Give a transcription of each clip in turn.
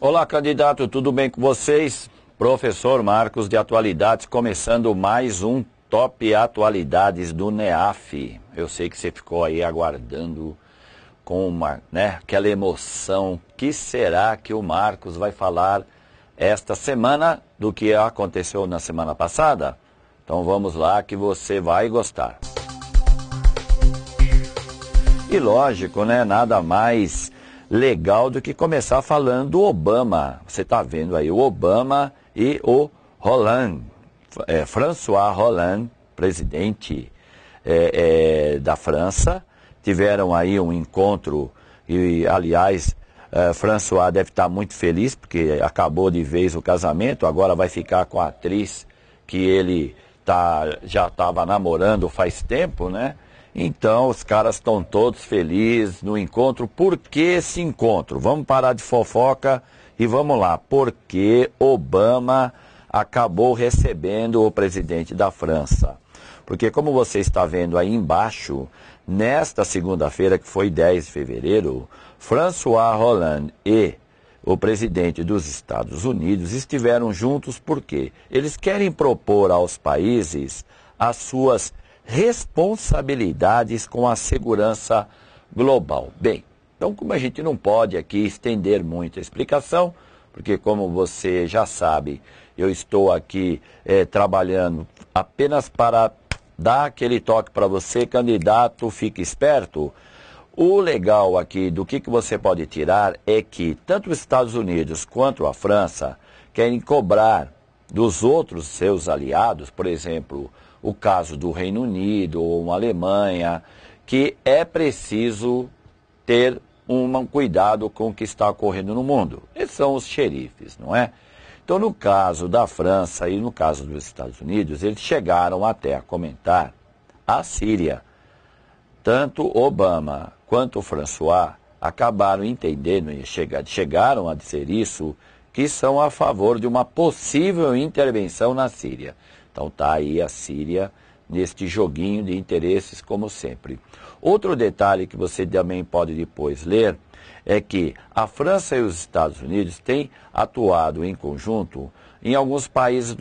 Olá, candidato, tudo bem com vocês? Professor Marcos de Atualidades, começando mais um Top Atualidades do NEAF. Eu sei que você ficou aí aguardando com aquela emoção. Que será que o Marcos vai falar esta semana do que aconteceu na semana passada? Então vamos lá que você vai gostar. E lógico, nada mais legal do que começar falando do Obama. Você está vendo aí o Obama e o Hollande, François Hollande, presidente da França, tiveram aí um encontro e, aliás, François deve estar muito feliz porque acabou de vez o casamento, agora vai ficar com a atriz que ele já estava namorando faz tempo, né? Então, os caras estão todos felizes no encontro. Por que esse encontro? Vamos parar de fofoca e vamos lá. Por que Obama acabou recebendo o presidente da França? Porque, como você está vendo aí embaixo, nesta segunda-feira, que foi 10 de fevereiro, François Hollande e o presidente dos Estados Unidos estiveram juntos porque eles querem propor aos países as suas responsabilidades com a segurança global. Bem, então como a gente não pode aqui estender muito a explicação, porque como você já sabe, eu estou aqui trabalhando apenas para dar aquele toque para você, candidato, fique esperto. O legal aqui do que você pode tirar é que tanto os Estados Unidos quanto a França querem cobrar dos outros seus aliados, por exemplo, o caso do Reino Unido ou uma Alemanha, que é preciso ter um cuidado com o que está ocorrendo no mundo. Eles são os xerifes, não é? Então, no caso da França e no caso dos Estados Unidos, eles chegaram até a comentar a Síria. Tanto Obama quanto o François acabaram entendendo e chegaram a dizer isso, que são a favor de uma possível intervenção na Síria. Então está aí a Síria neste joguinho de interesses, como sempre. Outro detalhe que você também pode depois ler é que a França e os Estados Unidos têm atuado em conjunto em alguns países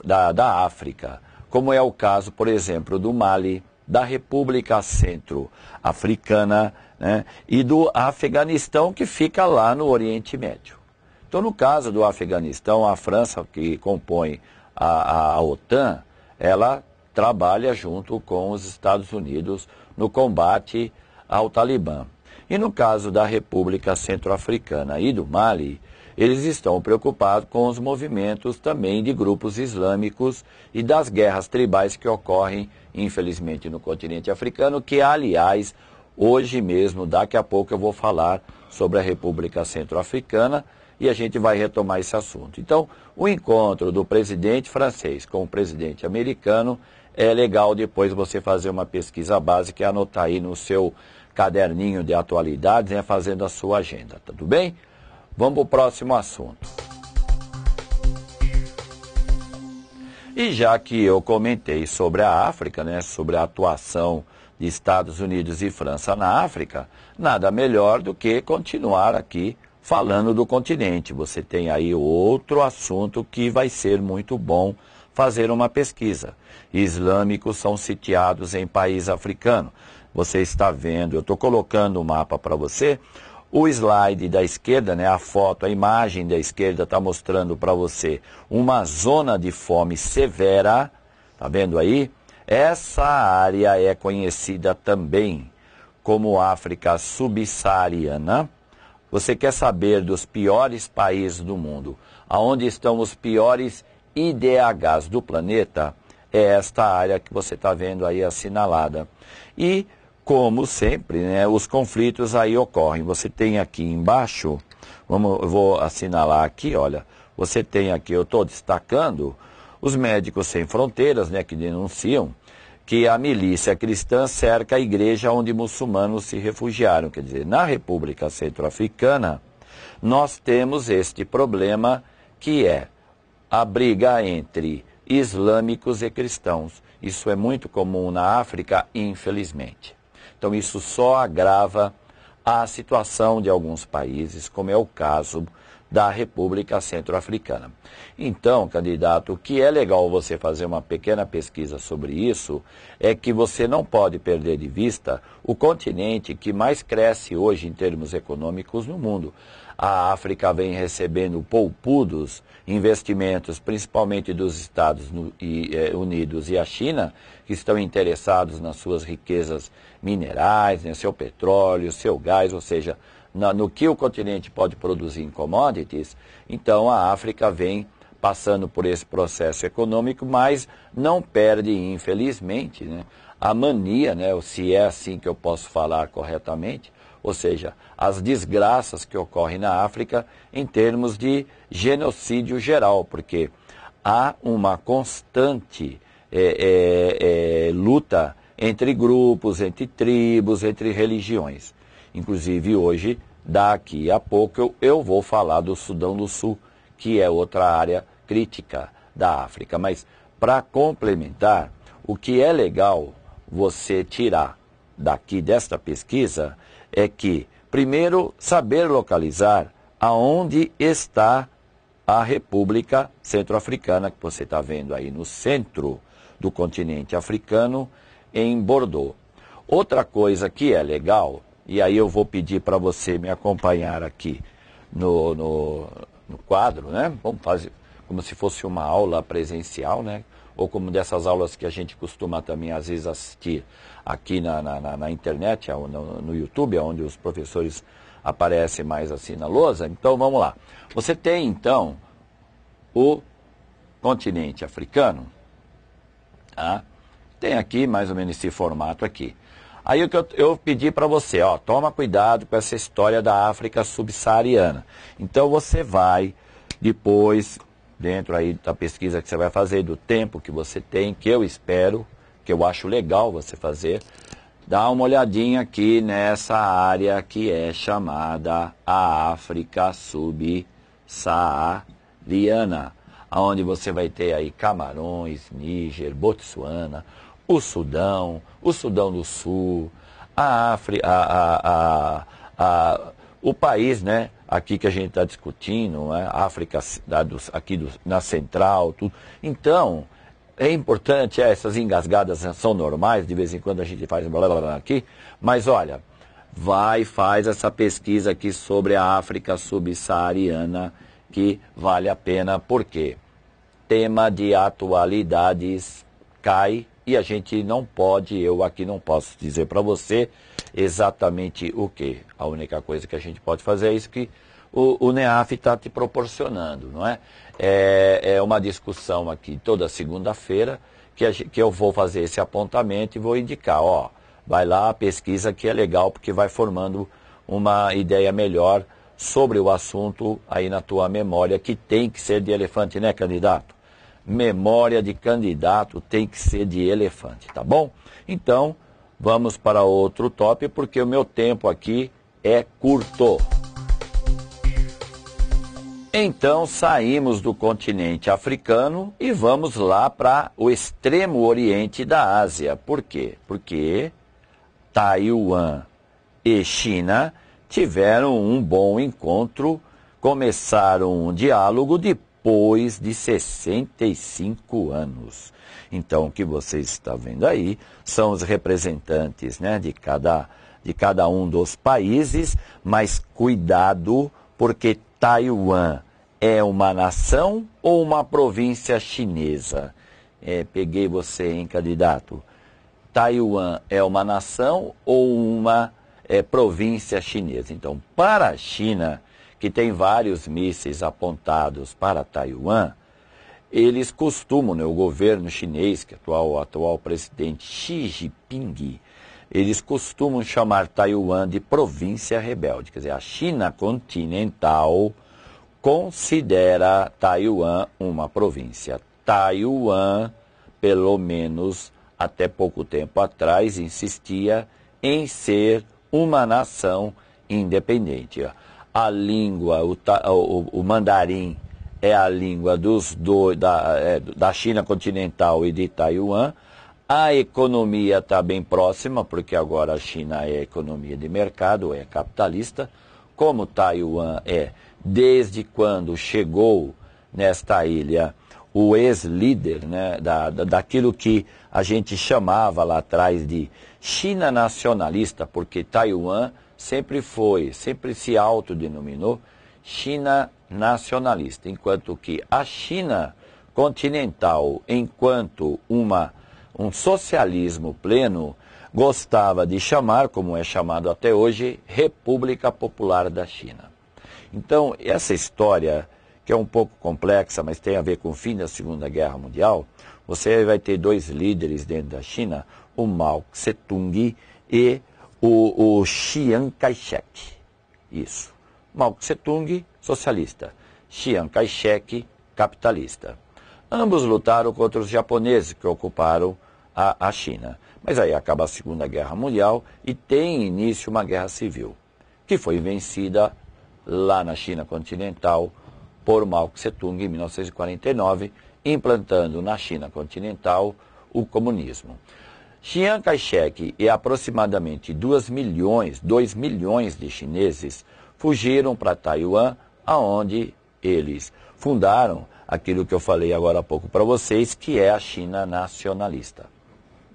da África, como é o caso, por exemplo, do Mali, da República Centro-Africana, né, e do Afeganistão, que fica lá no Oriente Médio. Então, no caso do Afeganistão, a França, que compõe a OTAN, ela trabalha junto com os Estados Unidos no combate ao Talibã. E no caso da República Centro-Africana e do Mali, eles estão preocupados com os movimentos também de grupos islâmicos e das guerras tribais que ocorrem, infelizmente, no continente africano, que, aliás, hoje mesmo, daqui a pouco eu vou falar sobre a República Centro-Africana, e a gente vai retomar esse assunto. Então, o encontro do presidente francês com o presidente americano é legal depois você fazer uma pesquisa básica e anotar aí no seu caderninho de atualidades, né, fazendo a sua agenda, tudo bem? Vamos para o próximo assunto. E já que eu comentei sobre a África, né, sobre a atuação de Estados Unidos e França na África, nada melhor do que continuar aqui falando do continente. Você tem aí outro assunto que vai ser muito bom fazer uma pesquisa. Islâmicos são sitiados em país africano. Você está vendo, eu estou colocando o mapa para você. O slide da esquerda, né, a foto, a imagem da esquerda está mostrando para você uma zona de fome severa. Está vendo aí? Essa área é conhecida também como África subsaariana. Você quer saber dos piores países do mundo, aonde estão os piores IDHs do planeta? É esta área que você está vendo aí assinalada. E, como sempre, né, os conflitos aí ocorrem. Você tem aqui embaixo, eu vou assinalar aqui, olha, você tem aqui, eu estou destacando, os Médicos Sem Fronteiras, né, que denunciam que a milícia cristã cerca a igreja onde muçulmanos se refugiaram. Quer dizer, na República Centro-Africana, nós temos este problema que é a briga entre islâmicos e cristãos. Isso é muito comum na África, infelizmente. Então isso só agrava a situação de alguns países, como é o caso da República Centro-Africana. Então, candidato, o que é legal você fazer uma pequena pesquisa sobre isso é que você não pode perder de vista o continente que mais cresce hoje em termos econômicos no mundo. A África vem recebendo poupudos investimentos, principalmente dos Estados Unidos e a China, que estão interessados nas suas riquezas minerais, né, seu petróleo, seu gás, ou seja, no que o continente pode produzir em commodities. Então a África vem passando por esse processo econômico, mas não perde, infelizmente, né, a mania, né, se é assim que eu posso falar corretamente, ou seja, as desgraças que ocorrem na África em termos de genocídio geral, porque há uma constante luta entre grupos, entre tribos, entre religiões. Inclusive hoje, daqui a pouco, eu vou falar do Sudão do Sul, que é outra área crítica da África. Mas, para complementar, o que é legal você tirar daqui desta pesquisa é que, primeiro, saber localizar aonde está a República Centro-Africana, que você está vendo aí no centro do continente africano, em Bordeaux. Outra coisa que é legal, e aí eu vou pedir para você me acompanhar aqui no quadro, né? Vamos fazer como se fosse uma aula presencial, né? Ou como dessas aulas que a gente costuma também às vezes assistir aqui na internet, no YouTube, onde os professores aparecem mais assim na lousa. Então vamos lá. Você tem então o continente africano, tá? Tem aqui mais ou menos esse formato aqui. Aí o que eu pedi para você, ó, toma cuidado com essa história da África subsaariana. Então você vai depois, dentro aí da pesquisa que você vai fazer, do tempo que você tem, que eu espero, que eu acho legal você fazer, dá uma olhadinha aqui nessa área que é chamada a África subsaariana, onde você vai ter aí Camarões, Níger, Botsuana, o Sudão do Sul, o país, né, aqui que a gente está discutindo, né, África, aqui na Central, tudo. Então, é importante, essas engasgadas são normais, de vez em quando a gente faz blá blá blá aqui, mas olha, faz essa pesquisa aqui sobre a África subsaariana, que vale a pena, porque tema de atualidades cai e a gente não pode, eu aqui não posso dizer para você exatamente o que. A única coisa que a gente pode fazer é isso que o NEAF está te proporcionando, não é? É uma discussão aqui toda segunda-feira que eu vou fazer esse apontamento e vou indicar, ó, vai lá, pesquisa que é legal, porque vai formando uma ideia melhor sobre o assunto aí na tua memória, que tem que ser de elefante, né, candidato? Memória de candidato tem que ser de elefante, tá bom? Então, vamos para outro tópico, porque o meu tempo aqui é curto. Então, saímos do continente africano e vamos lá para o extremo oriente da Ásia. Por quê? Porque Taiwan e China tiveram um bom encontro, começaram um diálogo depois de 65 anos. Então, o que você está vendo aí são os representantes, né, de cada um dos países, mas cuidado, porque Taiwan é uma nação ou uma província chinesa? Peguei você, hein, candidato? Taiwan é uma nação ou uma província chinesa? Então, para a China, que tem vários mísseis apontados para Taiwan, eles costumam, né, o governo chinês, que é o atual presidente Xi Jinping, eles costumam chamar Taiwan de província rebelde. Quer dizer, a China continental considera Taiwan uma província. Taiwan, pelo menos até pouco tempo atrás, insistia em ser uma nação independente. A língua, o mandarim é a língua da China continental e de Taiwan. A economia está bem próxima, porque agora a China é economia de mercado, é capitalista, como Taiwan é, desde quando chegou nesta ilha o ex-líder, né, daquilo que a gente chamava lá atrás de China nacionalista, porque Taiwan sempre se autodenominou China nacionalista, enquanto que a China continental, enquanto um socialismo pleno, gostava de chamar, como é chamado até hoje, República Popular da China. Então, essa história, que é um pouco complexa, mas tem a ver com o fim da Segunda Guerra Mundial, você vai ter dois líderes dentro da China, o Mao Tse-tung e o Chiang Kai-shek. Isso. Mao Tse-tung, socialista. Chiang Kai-shek, capitalista. Ambos lutaram contra os japoneses que ocuparam a China. Mas aí acaba a Segunda Guerra Mundial e tem início uma guerra civil, que foi vencida lá na China continental por Mao Tse-tung em 1949, implantando na China continental o comunismo. Chiang Kai-shek e aproximadamente 2 milhões de chineses fugiram para Taiwan, aonde eles fundaram aquilo que eu falei agora há pouco para vocês, que é a China nacionalista.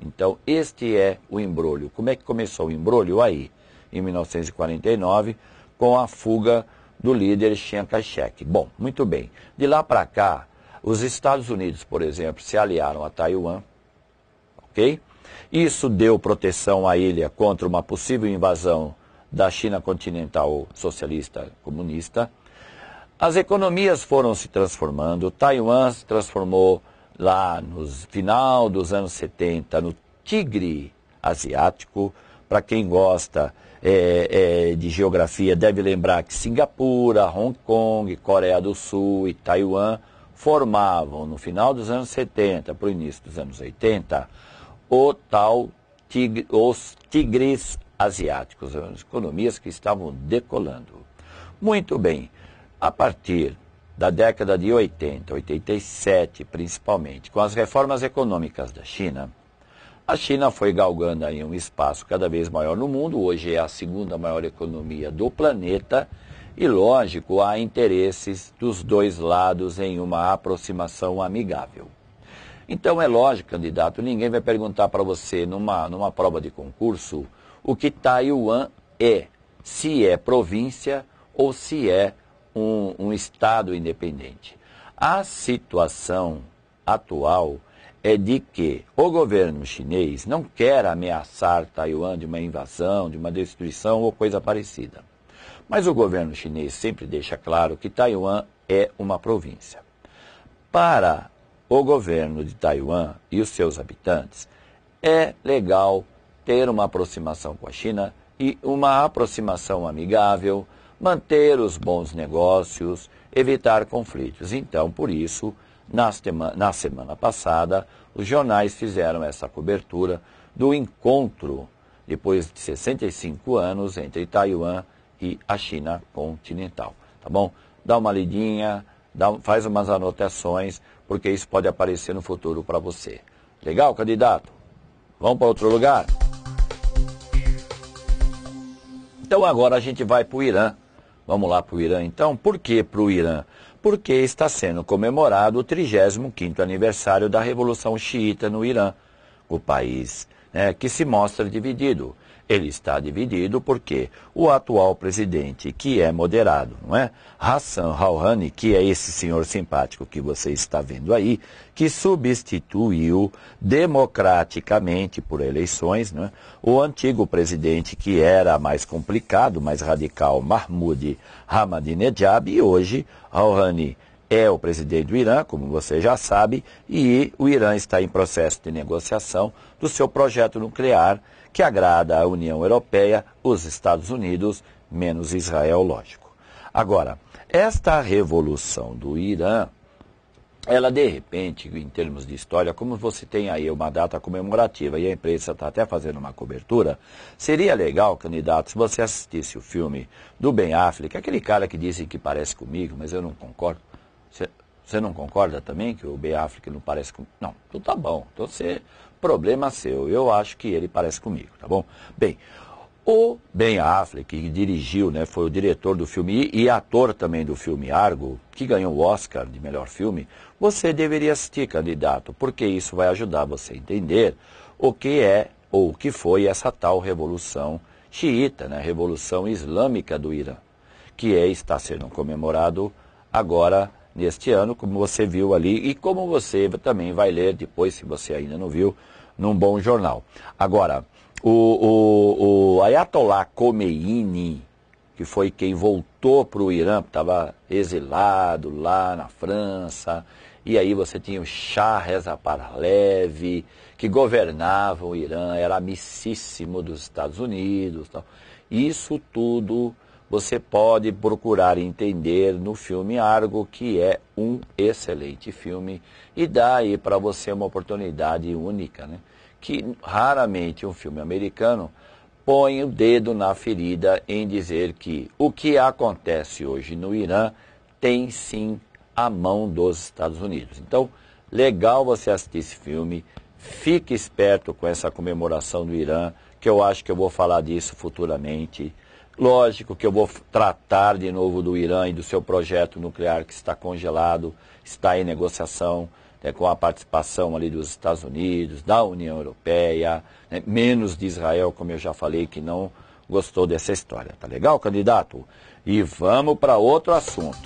Então, este é o imbróglio. Como é que começou o imbróglio? Aí, em 1949, com a fuga do líder Chiang Kai-shek. Bom, muito bem. De lá para cá, os Estados Unidos, por exemplo, se aliaram a Taiwan, ok? Isso deu proteção à ilha contra uma possível invasão da China continental socialista comunista. As economias foram se transformando. Taiwan se transformou lá no final dos anos 70 no tigre asiático. Para quem gosta de geografia, deve lembrar que Singapura, Hong Kong, Coreia do Sul e Taiwan formavam, no final dos anos 70 para o início dos anos 80, os tigres asiáticos, as economias que estavam decolando. Muito bem, a partir da década de 80, 87 principalmente, com as reformas econômicas da China, a China foi galgando aí um espaço cada vez maior no mundo, hoje é a segunda maior economia do planeta e, lógico, há interesses dos dois lados em uma aproximação amigável. Então é lógico, candidato, ninguém vai perguntar para você numa prova de concurso o que Taiwan é, se é província ou se é um Estado independente. A situação atual é de que o governo chinês não quer ameaçar Taiwan de uma invasão, de uma destruição ou coisa parecida. Mas o governo chinês sempre deixa claro que Taiwan é uma província. Para o governo de Taiwan e os seus habitantes, é legal ter uma aproximação com a China e uma aproximação amigável, manter os bons negócios, evitar conflitos. Então, por isso, na semana passada, os jornais fizeram essa cobertura do encontro, depois de 65 anos, entre Taiwan e a China continental. Tá bom? Dá uma lidinha, faz umas anotações, porque isso pode aparecer no futuro para você. Legal, candidato? Vamos para outro lugar? Então agora a gente vai para o Irã. Vamos lá para o Irã, então. Por que para o Irã? Porque está sendo comemorado o 35º aniversário da Revolução Xiita no Irã, o país que se mostra dividido. Ele está dividido porque o atual presidente, que é moderado, não é? Hassan Rouhani, que é esse senhor simpático que você está vendo aí, que substituiu democraticamente por eleições, não é? O antigo presidente, que era mais complicado, mais radical, Mahmoud Ahmadinejad, e hoje Rouhani é o presidente do Irã, como você já sabe, e o Irã está em processo de negociação do seu projeto nuclear, que agrada a União Europeia, os Estados Unidos, menos Israel, lógico. Agora, esta revolução do Irã, ela de repente, em termos de história, como você tem aí uma data comemorativa e a imprensa está até fazendo uma cobertura, seria legal, candidato, se você assistisse o filme do Ben Affleck, aquele cara que dizem que parece comigo, mas eu não concordo. Você não concorda também que o Ben Affleck não parece comigo? Não, então tá bom. Então problema seu. Eu acho que ele parece comigo, tá bom? Bem, O Ben Affleck, que dirigiu, né, foi o diretor do filme e ator também do filme Argo, que ganhou o Oscar de melhor filme, você deveria assistir, candidato, porque isso vai ajudar você a entender o que é ou o que foi essa tal revolução xiita, né, revolução islâmica do Irã, que está sendo comemorado agora neste ano, como você viu ali e como você também vai ler depois, se você ainda não viu, num bom jornal. Agora, o Ayatollah Khomeini, que foi quem voltou para o Irã, estava exilado lá na França, e aí você tinha o Shah Reza Pahlavi, que governava o Irã, era amicíssimo dos Estados Unidos. Tal. Isso tudo você pode procurar entender no filme Argo, que é um excelente filme, e dá aí para você uma oportunidade única, né? Que raramente um filme americano põe o dedo na ferida em dizer que o que acontece hoje no Irã tem sim a mão dos Estados Unidos. Então, legal você assistir esse filme, fique esperto com essa comemoração do Irã, que eu acho que eu vou falar disso futuramente. Lógico que eu vou tratar de novo do Irã e do seu projeto nuclear que está congelado, está em negociação, né, com a participação ali dos Estados Unidos, da União Europeia, né, menos de Israel, como eu já falei, que não gostou dessa história. Tá legal, candidato? E vamos para outro assunto.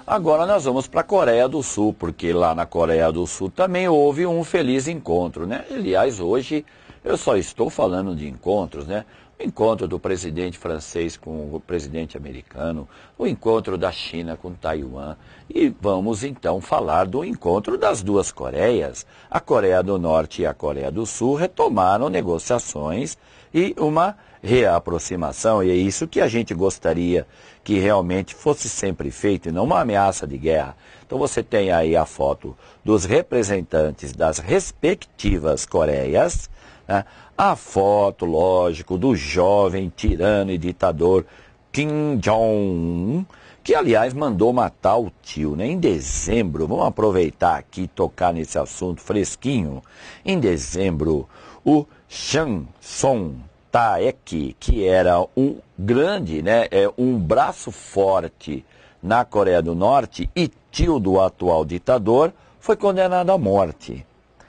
Agora nós vamos para a Coreia do Sul, porque lá na Coreia do Sul também houve um feliz encontro, né? Aliás, hoje eu só estou falando de encontros, né? O encontro do presidente francês com o presidente americano, o encontro da China com Taiwan. E vamos então falar do encontro das duas Coreias. A Coreia do Norte e a Coreia do Sul retomaram negociações e uma reaproximação. E é isso que a gente gostaria que realmente fosse sempre feito e não uma ameaça de guerra. Então você tem aí a foto dos representantes das respectivas Coreias, né? A foto, lógico, do jovem tirano e ditador Kim Jong-un, que aliás mandou matar o tio, né? Em dezembro, vamos aproveitar aqui e tocar nesse assunto fresquinho. Em dezembro, o Chan Song-taek, que era um grande, né, um braço forte na Coreia do Norte e tio do atual ditador, foi condenado à morte.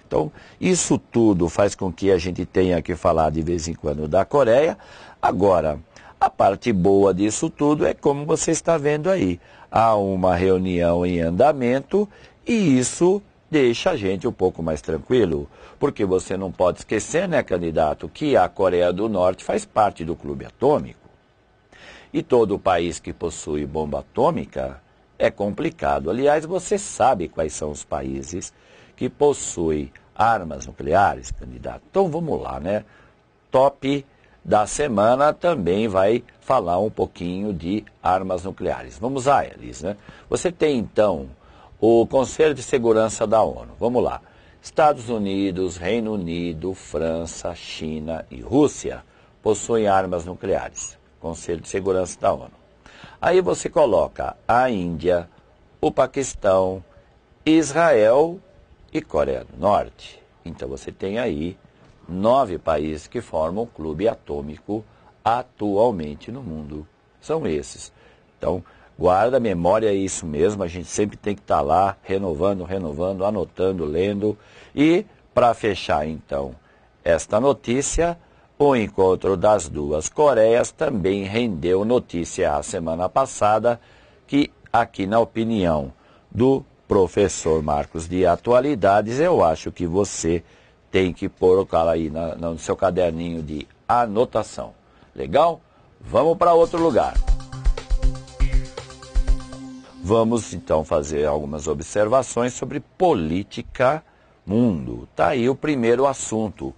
Então, isso tudo faz com que a gente tenha que falar de vez em quando da Coreia. Agora, a parte boa disso tudo é como você está vendo aí. Há uma reunião em andamento e isso deixa a gente um pouco mais tranquilo. Porque você não pode esquecer, né, candidato, que a Coreia do Norte faz parte do clube atômico. E todo país que possui bomba atômica é complicado. Aliás, você sabe quais são os países que possuem armas nucleares, candidato. Então vamos lá, né? Top da semana também vai falar um pouquinho de armas nucleares. Vamos a eles, né? Você tem então o Conselho de Segurança da ONU. Vamos lá. Estados Unidos, Reino Unido, França, China e Rússia possuem armas nucleares. Conselho de Segurança da ONU. Aí você coloca a Índia, o Paquistão, Israel e Coreia do Norte. Então você tem aí 9 países que formam o clube atômico atualmente no mundo. São esses. Então, guarda a memória, é isso mesmo, a gente sempre tem que estar lá renovando, anotando, lendo. E, para fechar então esta notícia, o encontro das duas Coreias também rendeu notícia a semana passada, que aqui na opinião do professor Marcos de Atualidades, eu acho que você tem que colocar aí no seu caderninho de anotação. Legal? Vamos para outro lugar. Vamos então fazer algumas observações sobre política mundo. Tá aí o primeiro assunto.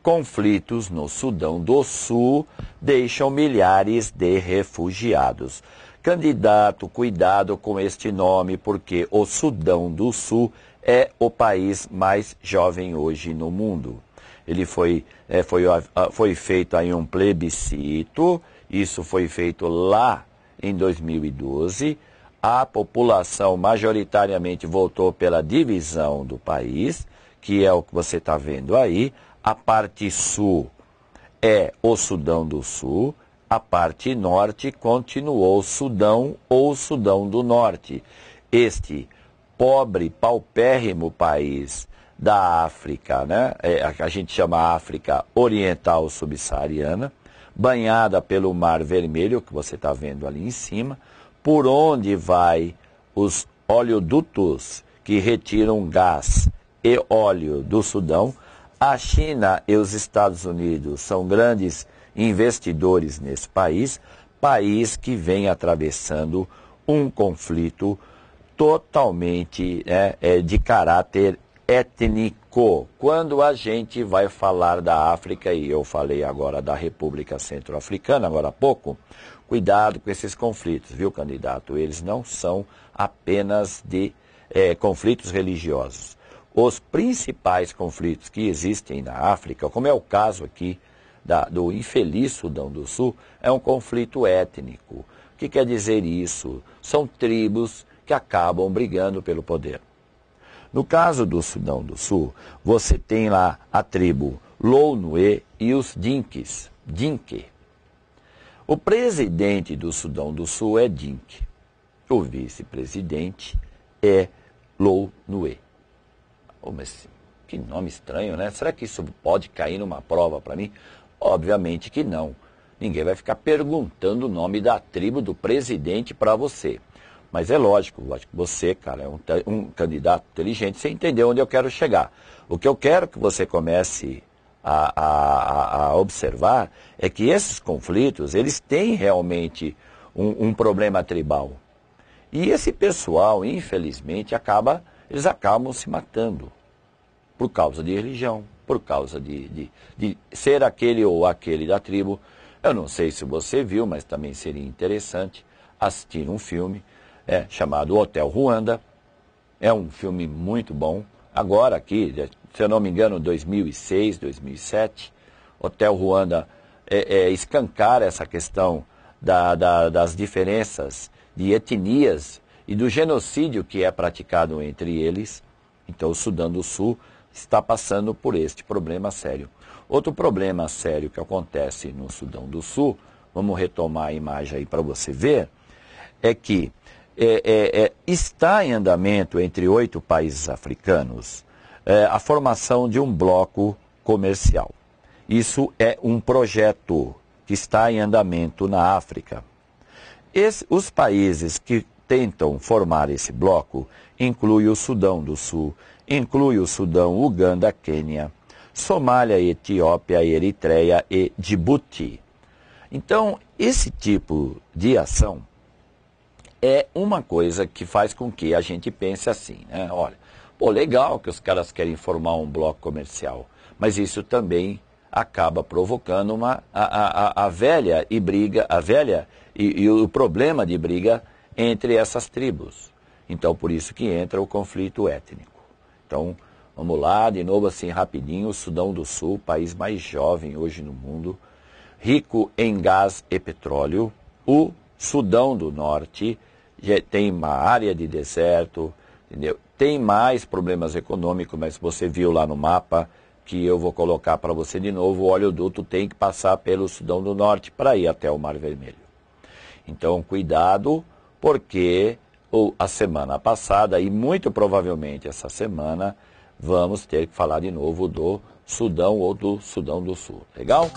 Conflitos no Sudão do Sul deixam milhares de refugiados. Candidato, cuidado com este nome, porque o Sudão do Sul é o país mais jovem hoje no mundo. Ele foi feito aí um plebiscito, isso foi feito lá em 2012. A população majoritariamente votou pela divisão do país, que é o que você está vendo aí. A parte sul é o Sudão do Sul, a parte norte continuou Sudão ou Sudão do Norte. Este pobre, paupérrimo país da África, né? A gente chama África Oriental Subsaariana, banhada pelo Mar Vermelho, que você está vendo ali em cima, por onde vai os oleodutos que retiram gás e óleo do Sudão. A China e os Estados Unidos são grandes investidores nesse país, país que vem atravessando um conflito totalmente de caráter étnico. Quando a gente vai falar da África, e eu falei agora da República Centro-Africana, agora há pouco, cuidado com esses conflitos, viu, candidato? Eles não são apenas de conflitos religiosos. Os principais conflitos que existem na África, como é o caso aqui do infeliz Sudão do Sul, é um conflito étnico. O que quer dizer isso? São tribos que acabam brigando pelo poder. No caso do Sudão do Sul, você tem lá a tribo Lounué e os Dinques, Dinque. O presidente do Sudão do Sul é Dinque. O vice-presidente é Lounué. Oh, mas que nome estranho, né? Será que isso pode cair numa prova para mim? Obviamente que não. Ninguém vai ficar perguntando o nome da tribo do presidente para você. Mas é lógico que você, cara, é um candidato inteligente, você entendeu onde eu quero chegar. O que eu quero que você comece a observar é que esses conflitos, eles têm realmente um problema tribal. E esse pessoal, infelizmente, eles acabam se matando por causa de religião, por causa de ser aquele ou aquele da tribo. Eu não sei se você viu, mas também seria interessante assistir um filme chamado Hotel Ruanda. É um filme muito bom. Agora aqui, se eu não me engano, 2006, 2007, Hotel Ruanda escancara essa questão das diferenças de etnias e do genocídio que é praticado entre eles. Então o Sudão do Sul está passando por este problema sério. Outro problema sério que acontece no Sudão do Sul, vamos retomar a imagem aí para você ver, é que está em andamento entre 8 países africanos a formação de um bloco comercial. Isso é um projeto que está em andamento na África. Os países que tentam formar esse bloco incluem o Sudão do Sul, inclui o Sudão, Uganda, Quênia, Somália, Etiópia, Eritreia e Djibouti. Então, esse tipo de ação é uma coisa que faz com que a gente pense assim, né? Olha, pô, legal que os caras querem formar um bloco comercial, mas isso também acaba provocando a velha e o problema de briga entre essas tribos. Então, por isso que entra o conflito étnico. Então, vamos lá, de novo assim, rapidinho, o Sudão do Sul, país mais jovem hoje no mundo, rico em gás e petróleo. O Sudão do Norte tem uma área de deserto, entendeu? Tem mais problemas econômicos, mas você viu lá no mapa, que eu vou colocar para você de novo, o oleoduto tem que passar pelo Sudão do Norte para ir até o Mar Vermelho. Então, cuidado, porque a semana passada, e muito provavelmente essa semana, vamos ter que falar de novo do Sudão ou do Sudão do Sul. Legal?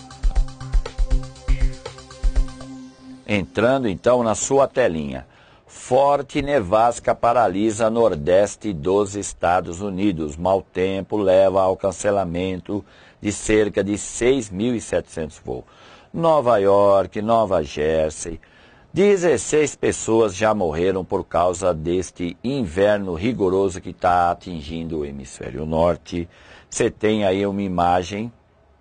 Entrando então na sua telinha. Forte nevasca paralisa nordeste dos Estados Unidos. Mau tempo leva ao cancelamento de cerca de 6.700 voos. Nova York, Nova Jersey, 16 pessoas já morreram por causa deste inverno rigoroso que está atingindo o hemisfério norte. Você tem aí uma imagem,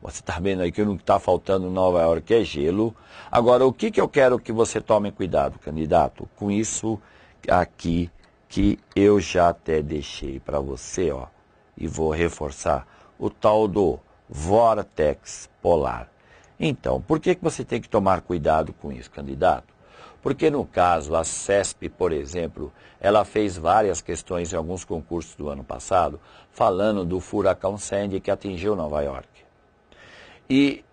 você está vendo aí que o que está faltando em Nova York é gelo. Agora, o que eu quero que você tome cuidado, candidato? Com isso aqui que eu já até deixei para você, ó, e vou reforçar, o tal do vórtex polar. Então, por que você tem que tomar cuidado com isso, candidato? Porque no caso, a CESP, por exemplo, ela fez várias questões em alguns concursos do ano passado, falando do furacão Sandy que atingiu Nova York. E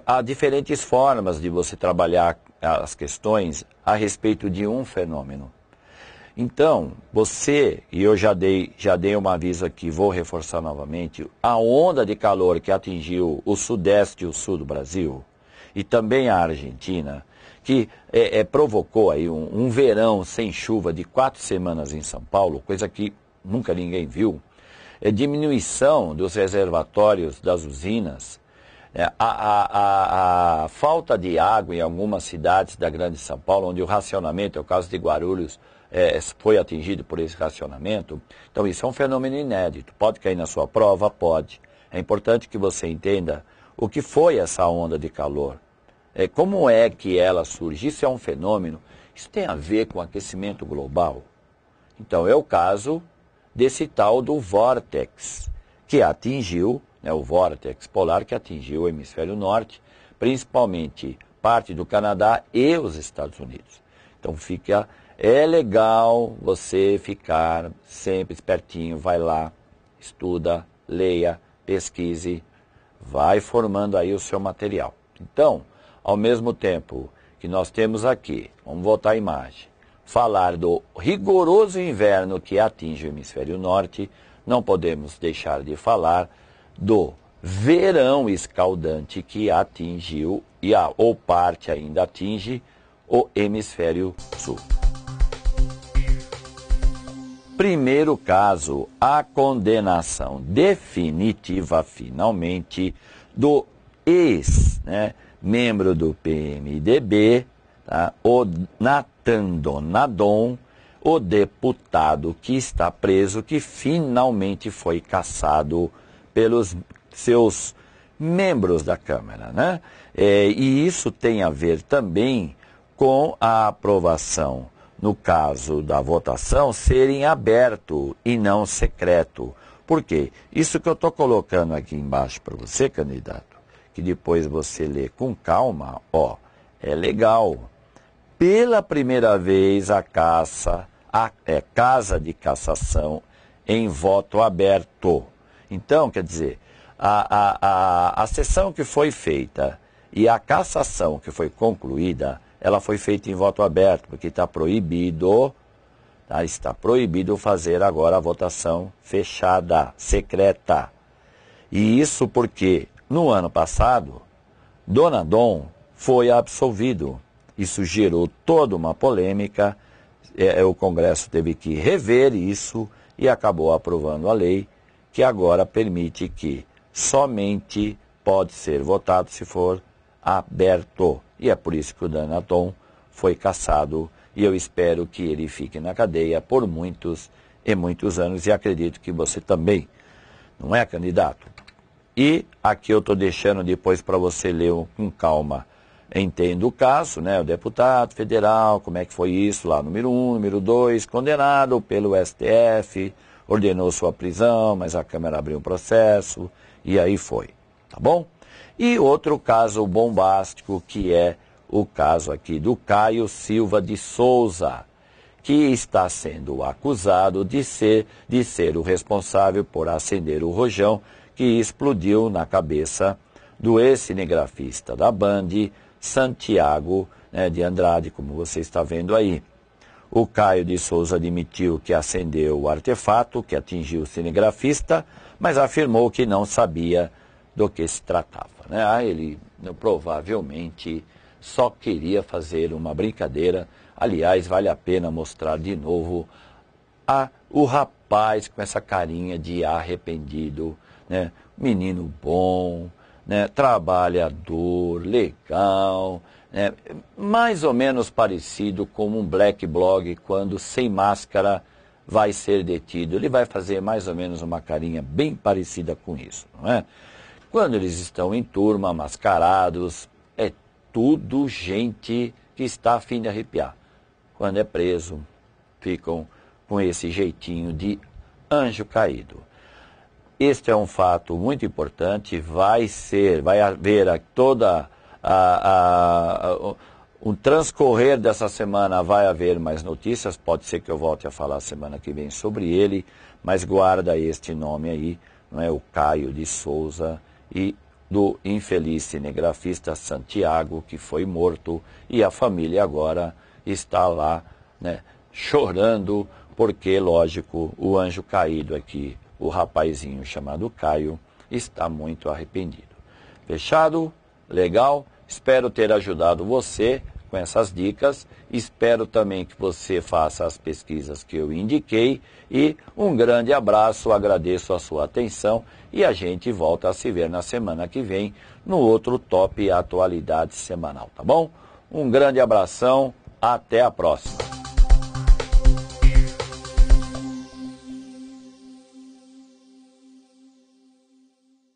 há diferentes formas de você trabalhar as questões a respeito de um fenômeno. Então, e eu já dei um aviso aqui, vou reforçar novamente, a onda de calor que atingiu o sudeste e o sul do Brasil, e também a Argentina, que provocou aí um verão sem chuva de 4 semanas em São Paulo, coisa que nunca ninguém viu, diminuição dos reservatórios das usinas, a falta de água em algumas cidades da Grande São Paulo, onde o racionamento, é o caso de Guarulhos, foi atingido por esse racionamento. Então isso é um fenômeno inédito. Pode cair na sua prova? Pode. É importante que você entenda o que foi essa onda de calor. Como é que ela surge? Isso é um fenômeno. Isso tem a ver com aquecimento global. Então é o caso desse tal do vórtex, que atingiu, o vórtex polar que atingiu o hemisfério norte, principalmente parte do Canadá e os Estados Unidos. Então é legal você ficar sempre espertinho, vai lá, estuda, leia, pesquise, vai formando aí o seu material. Então, ao mesmo tempo que nós temos aqui, vamos voltar à imagem, falar do rigoroso inverno que atinge o hemisfério norte, não podemos deixar de falar do verão escaldante que atingiu, ou parte ainda atinge, o hemisfério sul. Primeiro caso, a condenação definitiva, finalmente, do membro do PMDB, tá? O Nathan Donadon, o deputado que está preso, que finalmente foi cassado pelos seus membros da Câmara, né? E isso tem a ver também com a aprovação, no caso da votação, ser em aberto e não secreto. Por quê? Isso que eu estou colocando aqui embaixo para você, candidato, que depois você lê com calma, é legal. Pela primeira vez a Casa de Cassação em voto aberto. Então, quer dizer, a sessão que foi feita e a cassação que foi concluída, ela foi feita em voto aberto, porque está proibido fazer agora a votação fechada, secreta. E isso porque, no ano passado, Donadon foi absolvido. Isso gerou toda uma polêmica, o Congresso teve que rever isso e acabou aprovando a lei que agora permite que somente pode ser votado se for aberto. E é por isso que o Donadon foi cassado e eu espero que ele fique na cadeia por muitos e muitos anos e acredito que você também, não é, candidato? E aqui eu estou deixando depois para você ler com calma. Entendo o caso, o deputado federal, como é que foi isso lá, número 1, número 2, condenado pelo STF, ordenou sua prisão, mas a Câmara abriu um processo e aí foi, tá bom? E outro caso bombástico, que é o caso aqui do Caio Silva de Souza, que está sendo acusado de ser o responsável por acender o rojão que explodiu na cabeça do ex-cinegrafista da Band, Santiago de Andrade, como você está vendo aí. O Caio de Souza admitiu que acendeu o artefato que atingiu o cinegrafista, mas afirmou que não sabia do que se tratava. Ele provavelmente só queria fazer uma brincadeira. Aliás, vale a pena mostrar de novo o rapaz com essa carinha de arrependido, menino bom, trabalhador, legal, mais ou menos parecido com um black blog quando sem máscara vai ser detido. Ele vai fazer mais ou menos uma carinha bem parecida com isso, não é? Quando eles estão em turma, mascarados, é tudo gente que está a fim de arrepiar. Quando é preso, ficam com esse jeitinho de anjo caído. Este é um fato muito importante, vai haver toda o transcorrer dessa semana, vai haver mais notícias, pode ser que eu volte a falar semana que vem sobre ele, mas guarda este nome aí, o Caio de Souza, e do infeliz cinegrafista Santiago, que foi morto, e a família agora está lá, né, chorando, porque, lógico, o anjo caído aqui, o rapazinho chamado Caio, está muito arrependido. Fechado? Legal? Espero ter ajudado você com essas dicas. Espero também que você faça as pesquisas que eu indiquei. E um grande abraço, agradeço a sua atenção e a gente volta a se ver na semana que vem no outro Top Atualidades Semanal, tá bom? Um grande abração, até a próxima.